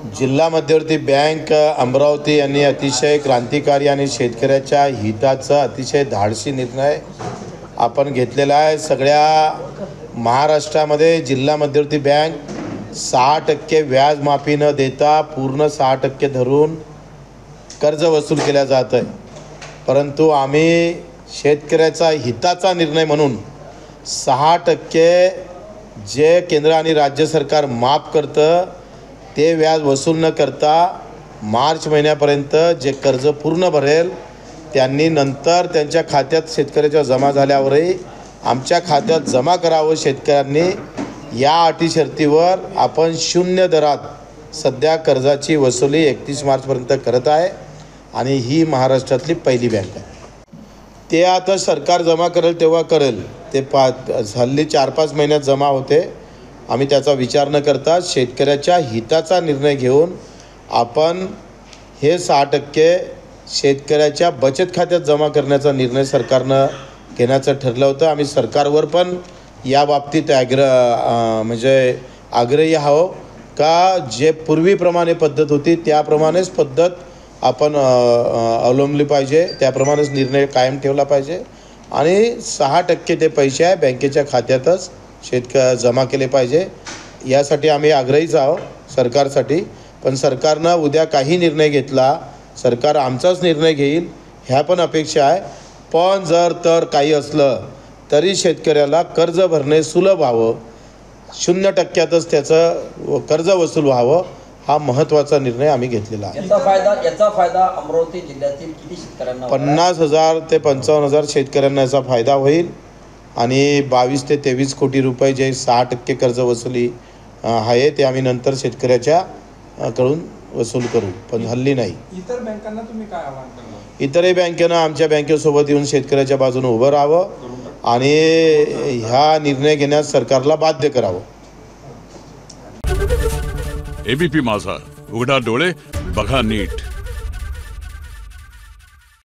जिल्हा मध्यवर्ती बँक अमरावती यांनी अतिशय क्रांतिकारी आणि शेतकऱ्याच्या हिताचा अतिशय धाडसी निर्णय आपण घेतलेला आहे। सगळ्या महाराष्ट्रामध्ये जिल्हा मध्यवर्ती बँक 6% व्याज माफी न देता पूर्ण 6% धरून कर्ज वसूल केल्या जात आहे। परंतु आम्ही शेतकऱ्याचा हिताचा निर्णय म्हणून 6% जे केंद्र आणि राज्य सरकार माफ करतं ते व्याज वसूल न करता मार्च महिन्यापर्यंत जे कर्ज पूर्ण भरेल त्यांनी नंतर त्यांच्या खात्यात शेतकऱ्याच्या जमा झाल्यावरही आमच्या खात्यात जमा करावं। शेतकऱ्यांनी या अटी शर्तीवर आपण शून्य दरात सध्या कर्जाची वसुली 31 मार्चपर्यंत करत आहे आणि ही महाराष्ट्रातली पहिली बँक आहे। ते आता सरकार जमा करेल तेव्हा करेल, ते हल्ली 4-5 महिन्यात जमा होते। आम्ही त्याचा विचार न करता शेतकऱ्याच्या हिताचा निर्णय घेऊन आपण हे 6% शेतकऱ्याच्या बचत खात्यात जमा करण्याचा निर्णय सरकारनं घेण्याचं ठरलं होतं। आम्ही सरकारवर पण या बाबतीत आग्रही आहोत का जे पूर्वीप्रमाणे पद्धत होती त्याप्रमाणेच पद्धत आपण अवलंबली पाहिजे, त्याप्रमाणेच निर्णय कायम ठेवला पाहिजे आणि 6% ते पैसे आहे बँकेच्या खात्यातच जमा केले पाहिजे। यासाठी आम्ही आग्रहीच आहोत सरकारसाठी। पण सरकारनं उद्या काही निर्णय घेतला, सरकार आमचाच निर्णय घेईल ह्या पण अपेक्षा आहे। पण जर तर काही असलं तरी शेतकऱ्याला कर्ज भरणे सुलभ व्हावं, 0%तच त्याचं कर्ज वसूल व्हावं, हा महत्त्वाचा निर्णय आम्ही घेतलेला आहे। याचा फायदा अमरावती जिल्ह्यातील किती शेतकऱ्यांना? 50,000 ते 55,000 शेतकऱ्यांना याचा फायदा होईल आणि 22 ते 23 कोटी रुपये जे 6% कर्ज वसुली आहे ते आम्ही नंतर शेतकऱ्याच्या कडून वसूल करू, पण हल्ली नाही। इतर बँकांना तुम्ही काय आवाहन करणार? इतरही बँकेनं आमच्या बँकेसोबत येऊन शेतकऱ्याच्या बाजूने उभं राहावं आणि ह्या निर्णय घेण्यास सरकारला बाध्य करावं। एबीपी माझा, उघडा डोळे बघा नीट।